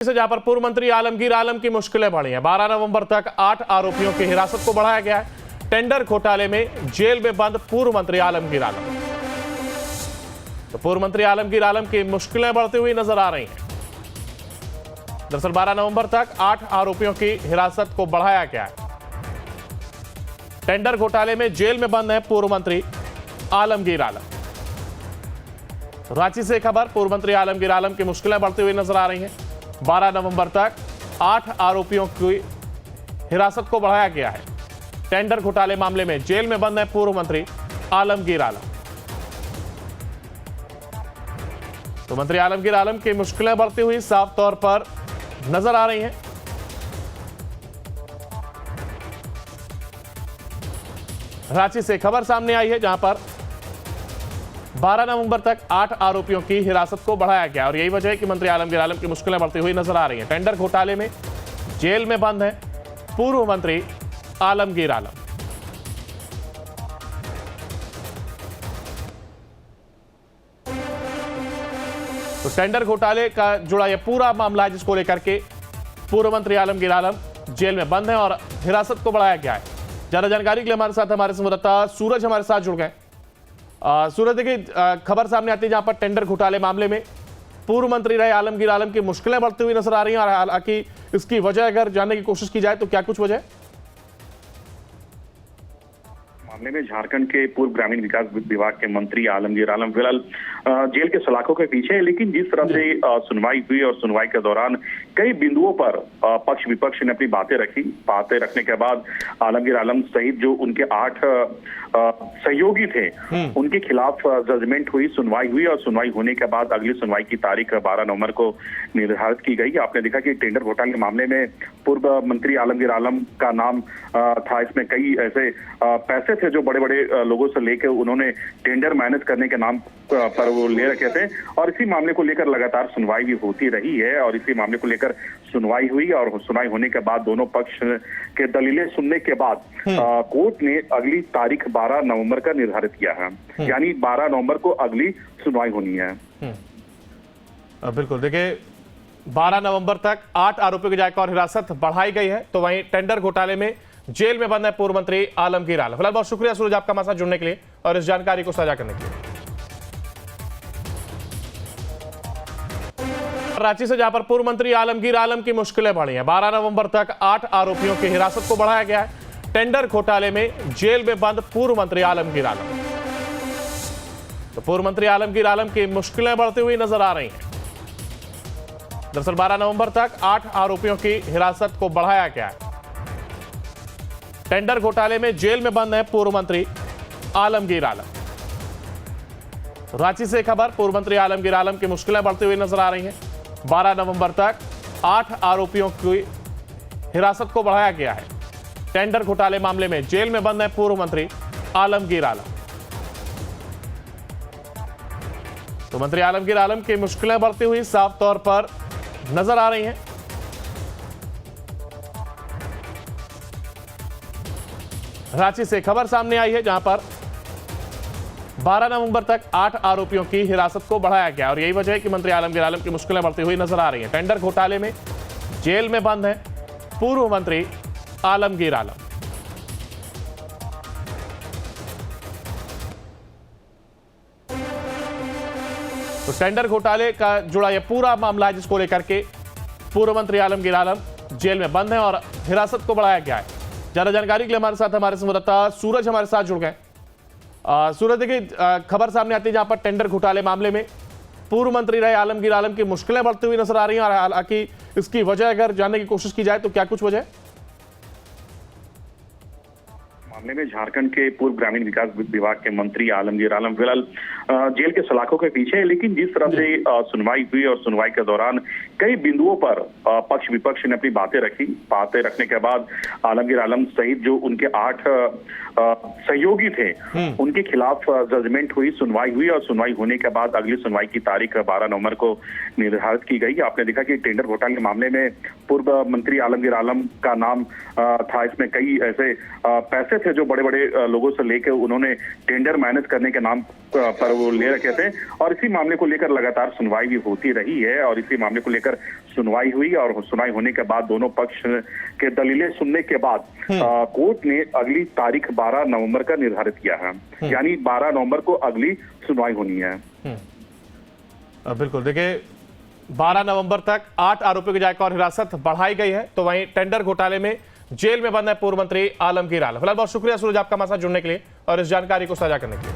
से जहां पर पूर्व मंत्री आलमगीर आलम की मुश्किलें बढ़ी हैं। 12 नवंबर तक 8 आरोपियों की हिरासत को बढ़ाया गया है। टेंडर घोटाले में जेल में बंद पूर्व मंत्री आलमगीर आलम। तो पूर्व मंत्री आलमगीर आलम की मुश्किलें बढ़ती हुई नजर आ रही हैं। दरअसल 12 नवंबर तक 8 आरोपियों की हिरासत को बढ़ाया गया है। टेंडर घोटाले में जेल में बंद है पूर्व मंत्री आलमगीर आलम। रांची से खबर, पूर्व मंत्री आलमगीर आलम की मुश्किलें बढ़ती हुई नजर आ रही हैं। 12 नवंबर तक 8 आरोपियों की हिरासत को बढ़ाया गया है। टेंडर घोटाले मामले में जेल में बंद है पूर्व मंत्री आलमगीर आलम। तो मंत्री आलमगीर आलम की मुश्किलें बढ़ती हुई साफ तौर पर नजर आ रही हैं। रांची से खबर सामने आई है जहां पर 12 नवंबर तक 8 आरोपियों की हिरासत को बढ़ाया गया और यही वजह है कि मंत्री आलमगीर आलम की मुश्किलें बढ़ती हुई नजर आ रही हैं। टेंडर घोटाले में जेल में बंद है पूर्व मंत्री आलमगीर आलम। तो टेंडर घोटाले का जुड़ा यह पूरा मामला है जिसको लेकर के पूर्व मंत्री आलमगीर आलम जेल में बंद है और हिरासत को बढ़ाया गया है। ज्यादा जानकारी के लिए हमारे साथ हमारे संवाददाता सूरज हमारे साथ जुड़ गए। सूरज, देखिए खबर सामने आती है जहां पर टेंडर घोटाले मामले में पूर्व मंत्री रहे आलमगीर आलम की मुश्किलें बढ़ती हुई नजर आ रही हैं और हालांकि इसकी वजह अगर जानने की कोशिश की जाए तो क्या कुछ वजह है? मामले में झारखंड के पूर्व ग्रामीण विकास विभाग के मंत्री आलमगीर आलम फिलहाल जेल के सलाखों के पीछे है, लेकिन जिस तरह से सुनवाई हुई और सुनवाई के दौरान कई बिंदुओं पर पक्ष विपक्ष ने अपनी बातें रखी। बातें रखने के बाद आलमगीर आलम सहित जो उनके 8 सहयोगी थे उनके खिलाफ जजमेंट हुई, सुनवाई हुई और सुनवाई होने के बाद अगली सुनवाई की तारीख 12 नवंबर को निर्धारित की गई। आपने देखा कि टेंडर घोटाले के मामले में पूर्व मंत्री आलमगीर आलम का नाम था। इसमें कई ऐसे पैसे थे जो बड़े बड़े लोगों से लेकर उन्होंने टेंडर मैनेज करने के नाम पर वो ले रखे थे और इसी मामले को लेकर लगातार सुनवाई भी होती रही है और इसी मामले को लेकर सुनवाई हुई और सुनवाई होने के बाद दोनों पक्ष के दलीलें सुनने के बाद कोर्ट ने अगली तारीख 12 नवंबर का निर्धारित किया है। यानी 12 नवंबर को अगली सुनवाई होनी है। बिल्कुल, देखिए 12 नवंबर तक 8 आरोपियों की जायका और हिरासत बढ़ाई गई है। तो वहीं टेंडर घोटाले में जेल में बंद है पूर्व मंत्री आलमगीर आलम। फिलहाल बहुत शुक्रिया सूरज आपका हमारे साथ जुड़ने के लिए और इस जानकारी को साझा करने के लिए। रांची से जहां पर पूर्व मंत्री आलमगीर आलम की मुश्किलें बढ़ी हैं। 12 नवंबर तक 8 आरोपियों की हिरासत को बढ़ाया गया है। टेंडर घोटाले में जेल में बंद पूर्व मंत्री आलमगीर आलम। तो पूर्व मंत्री आलमगीर आलम की मुश्किलें बढ़ती हुई नजर आ रही हैं। दरअसल 12 नवंबर तक 8 आरोपियों की हिरासत को बढ़ाया गया है। टेंडर घोटाले में जेल में बंद है पूर्व मंत्री आलमगीर आलम। रांची से खबर, पूर्व मंत्री आलमगीर आलम की मुश्किलें बढ़ती हुई नजर आ रही हैं। 12 नवंबर तक 8 आरोपियों की हिरासत को बढ़ाया गया है। टेंडर घोटाले मामले में जेल में बंद है पूर्व मंत्री आलमगीर आलम। तो मंत्री आलमगीर आलम की मुश्किलें बढ़ती हुई साफ तौर पर नजर आ रही हैं। रांची से खबर सामने आई है जहां पर 12 नवंबर तक 8 आरोपियों की हिरासत को बढ़ाया गया और यही वजह है कि मंत्री आलमगीर आलम की मुश्किलें बढ़ती हुई नजर आ रही हैं। टेंडर घोटाले में जेल में बंद है पूर्व मंत्री आलमगीर आलम। तो टेंडर घोटाले का जुड़ा यह पूरा मामला है जिसको लेकर के पूर्व मंत्री आलमगीर आलम जेल में बंद है और हिरासत को बढ़ाया गया है। ज्यादा जानकारी के लिए हमारे साथ हमारे संवाददाता सूरज हमारे साथ जुड़ गए। सूरज, देखिए खबर सामने आती है जहां पर टेंडर घोटाले मामले में पूर्व मंत्री रहे आलमगीर आलम की मुश्किलें बढ़ती हुई नजर आ रही हैं और हालांकि इसकी वजह अगर जानने की कोशिश की जाए तो क्या कुछ वजह है? मामले में झारखंड के पूर्व ग्रामीण विकास विभाग के मंत्री आलमगीर आलम फिलहाल जेल के सलाखों के पीछे है, लेकिन जिस तरह से सुनवाई हुई और सुनवाई के दौरान कई बिंदुओं पर पक्ष विपक्ष ने अपनी बातें रखी। बातें रखने के बाद आलमगीर आलम सहित जो उनके 8 सहयोगी थे उनके खिलाफ जजमेंट हुई, सुनवाई हुई और सुनवाई होने के बाद अगली सुनवाई की तारीख 12 नवंबर को निर्धारित की गई। आपने देखा कि टेंडर घोटाले के मामले में पूर्व मंत्री आलमगीर आलम का नाम था। इसमें कई ऐसे पैसे थे जो बड़े बड़े लोगों से लेकर उन्होंने टेंडर मैनेज करने के नाम पर वो ले रखे थे और इसी मामले को लेकर लगातार सुनवाई भी होती रही है और इसी मामले को लेकर सुनवाई हुई और सुनवाई होने के बाद दोनों पक्ष के दलीलें सुनने के बाद कोर्ट ने अगली तारीख 12 नवंबर का निर्धारित किया है। यानी 12 नवंबर को अगली सुनवाई होनी है। बिल्कुल, देखिए 12 नवंबर तक 8 आरोपियों की जायका और हिरासत बढ़ाई गई है। तो वहीं टेंडर घोटाले में जेल में बंद है पूर्व मंत्री आलमगीर आलम। फिलहाल बहुत शुक्रिया सूरज आपका हमारे साथ जुड़ने के लिए और इस जानकारी को साझा करने के लिए।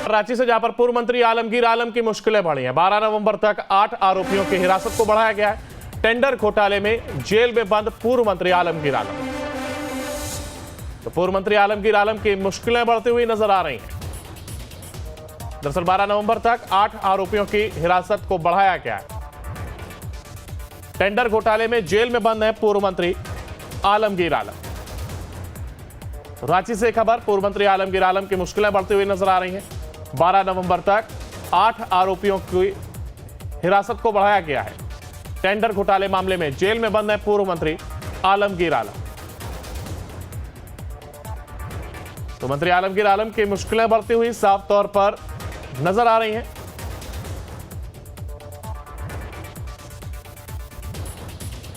रांची से जहां पर पूर्व मंत्री आलमगीर आलम की मुश्किलें बढ़ी हैं, 12 नवंबर तक 8 आरोपियों की हिरासत को बढ़ाया गया है। टेंडर घोटाले में जेल में बंद पूर्व मंत्री आलमगीर आलम। तो पूर्व मंत्री आलमगीर आलम की मुश्किलें बढ़ती हुई नजर आ रही हैं। दरअसल 12 नवंबर तक 8 आरोपियों की हिरासत को बढ़ाया गया है। टेंडर घोटाले में जेल में बंद है पूर्व मंत्री आलमगीर आलम। रांची से खबर, पूर्व मंत्री आलमगीर आलम की मुश्किलें बढ़ती हुई नजर आ रही हैं। 12 नवंबर तक 8 आरोपियों की हिरासत को बढ़ाया गया है। टेंडर घोटाले मामले में जेल में बंद है पूर्व मंत्री आलमगीर आलम। तो मंत्री आलमगीर आलम की मुश्किलें बढ़ती हुई साफ तौर पर नजर आ रही हैं।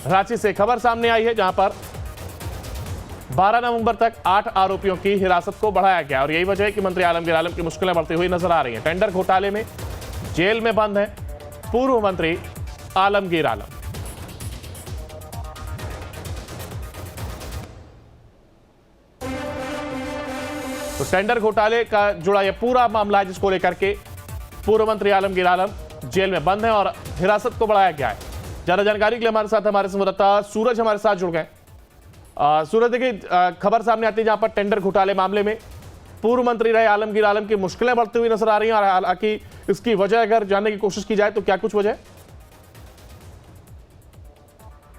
रांची से खबर सामने आई है जहां पर 12 नवंबर तक 8 आरोपियों की हिरासत को बढ़ाया गया और यही वजह है कि मंत्री आलमगीर आलम की मुश्किलें बढ़ती हुई नजर आ रही हैं। टेंडर घोटाले में जेल में बंद है पूर्व मंत्री आलमगीर आलम। तो टेंडर घोटाले का जुड़ा यह पूरा मामला है जिसको लेकर के पूर्व मंत्री आलमगीर आलम जेल में बंद है और हिरासत को बढ़ाया गया है। ज्यादा जानकारी के लिए हमारे साथ हमारे संवाददाता सूरज हमारे साथ जुड़ गए। सूरज, देखिए खबर सामने आती है जहां पर टेंडर घोटाले मामले में पूर्व मंत्री रहे आलमगीर आलम की मुश्किलें बढ़ती हुई नजर आ रही हैं और हालांकि इसकी वजह अगर जानने की कोशिश की जाए तो क्या कुछ वजह है?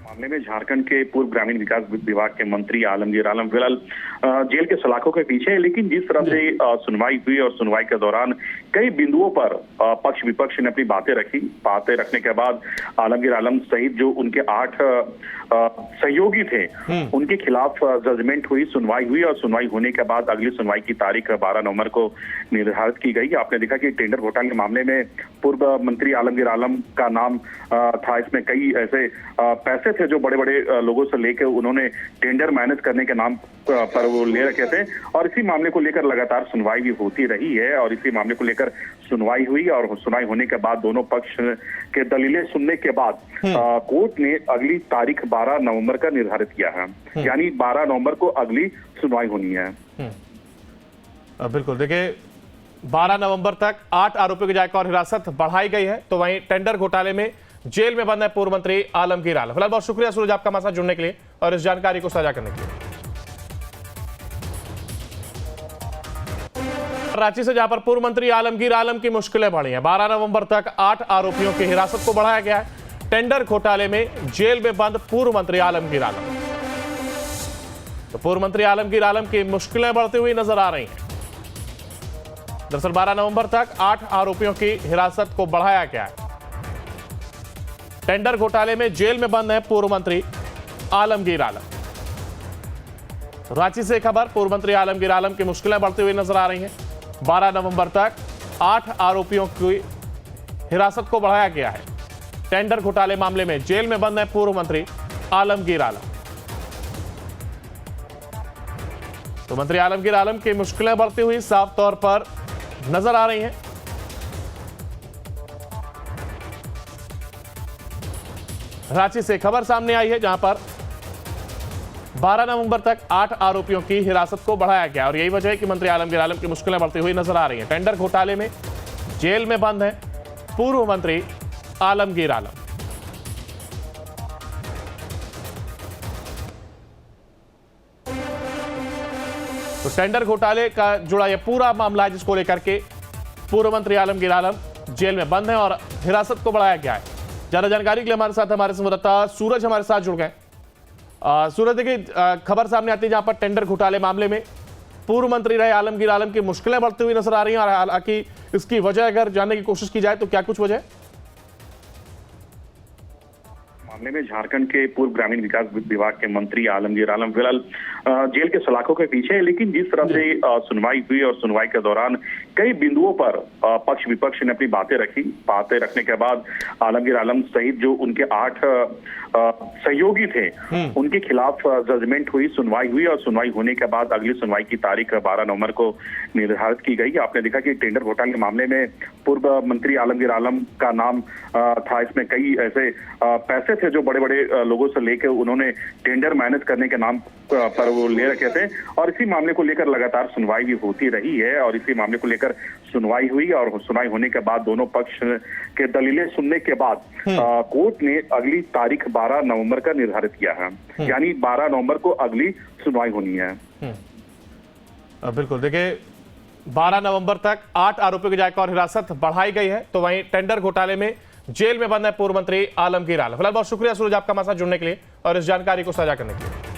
मामले में झारखंड के पूर्व ग्रामीण विकास विभाग के मंत्री आलमगीर आलम फिलहाल जेल के सलाखों के पीछे है। लेकिन जिस तरह से सुनवाई हुई और सुनवाई के दौरान कई बिंदुओं पर पक्ष विपक्ष ने अपनी बातें रखी। बातें रखने के बाद आलमगीर आलम सहित जो उनके 8 सहयोगी थे उनके खिलाफ जजमेंट हुई, सुनवाई हुई और सुनवाई होने के बाद अगली सुनवाई की तारीख 12 नवंबर को निर्धारित की गई। आपने देखा कि टेंडर घोटाले के मामले में पूर्व मंत्री आलमगीर आलम का नाम था। इसमें कई ऐसे पैसे थे जो बड़े बड़े लोगों से लेकर उन्होंने टेंडर मैनेज करने के नाम पर वो ले रखे थे और इसी मामले को लेकर लगातार सुनवाई भी होती रही है और इसी मामले को लेकर सुनवाई हुई और सुनवाई होने के बाद दोनों पक्ष के दलीलें सुनने के बाद कोर्ट ने अगली तारीख 12 नवंबर का निर्धारित किया है। यानी 12 नवंबर को अगली सुनवाई होनी है। बिल्कुल, देखिए 12 नवंबर तक 8 आरोपियों की जायका और हिरासत बढ़ाई गई है। तो वहीं टेंडर घोटाले में जेल में बंद है पूर्व मंत्री आलमगीर आलम। फिलहाल बहुत शुक्रिया सूरज आपका हमारे साथ जुड़ने के लिए और इस जानकारी को साझा करने के लिए। रांची से जहां पर पूर्व मंत्री आलमगीर आलम की मुश्किलें बढ़ी हैं, 12 नवंबर तक 8 आरोपियों की हिरासत को बढ़ाया गया है। टेंडर घोटाले में जेल में बंद पूर्व मंत्री आलमगीर आलम। तो पूर्व मंत्री आलमगीर आलम की मुश्किलें बढ़ती हुई नजर आ रही हैं। दरअसल 12 नवंबर तक 8 आरोपियों की हिरासत को बढ़ाया गया है। टेंडर घोटाले में जेल में बंद है पूर्व मंत्री आलमगीर आलम। रांची से खबर, पूर्व मंत्री आलमगीर आलम की मुश्किलें बढ़ती हुई नजर आ रही हैं। 12 नवंबर तक 8 आरोपियों की हिरासत को बढ़ाया गया है। टेंडर घोटाले मामले में जेल में बंद है पूर्व मंत्री आलमगीर आलम। तो मंत्री आलमगीर आलम की मुश्किलें बढ़ती हुई साफ तौर पर नजर आ रही हैं। रांची से खबर सामने आई है जहां पर 12 नवंबर तक 8 आरोपियों की हिरासत को बढ़ाया गया और यही वजह है कि मंत्री आलमगीर आलम की मुश्किलें बढ़ती हुई नजर आ रही हैं। टेंडर घोटाले में जेल में बंद है पूर्व मंत्री आलमगीर आलम। तो टेंडर घोटाले का जुड़ा यह पूरा मामला है जिसको लेकर के पूर्व मंत्री आलमगीर आलम जेल में बंद है और हिरासत को बढ़ाया गया है। ज्यादा जानकारी के लिए हमारे साथ हमारे संवाददाता सूरज हमारे साथ जुड़ गए। सूरज, देखिए खबर सामने आती है जहां पर टेंडर घोटाले मामले में पूर्व मंत्री रहे आलमगीर आलम की मुश्किलें बढ़ती हुई नजर आ रही हैं और हालांकि इसकी वजह अगर जानने की कोशिश की जाए तो क्या कुछ वजह है? मामले में झारखंड के पूर्व ग्रामीण विकास विभाग के मंत्री आलमगीर आलम फिलहाल जेल के सलाखों के पीछे है। लेकिन जिस तरह से सुनवाई हुई और सुनवाई के दौरान कई बिंदुओं पर पक्ष विपक्ष ने अपनी बातें रखी। बातें रखने के बाद आलमगीर आलम सहित जो उनके 8 सहयोगी थे उनके खिलाफ जजमेंट हुई, सुनवाई हुई और सुनवाई होने के बाद अगली सुनवाई की तारीख 12 नवंबर को निर्धारित की गई। आपने देखा कि टेंडर घोटाले के मामले में पूर्व मंत्री आलमगीर आलम का नाम था। इसमें कई ऐसे पैसे थे जो बड़े बड़े लोगों से लेकर उन्होंने टेंडर मैनेज करने के नाम पर वो ले रखे थे और इसी मामले को लेकर लगातार सुनवाई भी होती रही है और इसी मामले को लेकर सुनवाई हुई और सुनवाई होने के बाद दोनों पक्ष के दलीलें सुनने के बाद कोर्ट ने अगली तारीख 12 नवंबर का निर्धारित किया है। यानी 12 नवंबर को अगली सुनवाई होनी है। बिल्कुल, देखिए 12 नवंबर तक 8 आरोपियों की जायका और हिरासत बढ़ाई गई है। तो वहीं टेंडर घोटाले में जेल में बंद है पूर्व मंत्री आलमगीर आलम। फिलहाल बहुत शुक्रिया सूरज आपका हमारे साथ जुड़ने के लिए और इस जानकारी को साझा करने के लिए।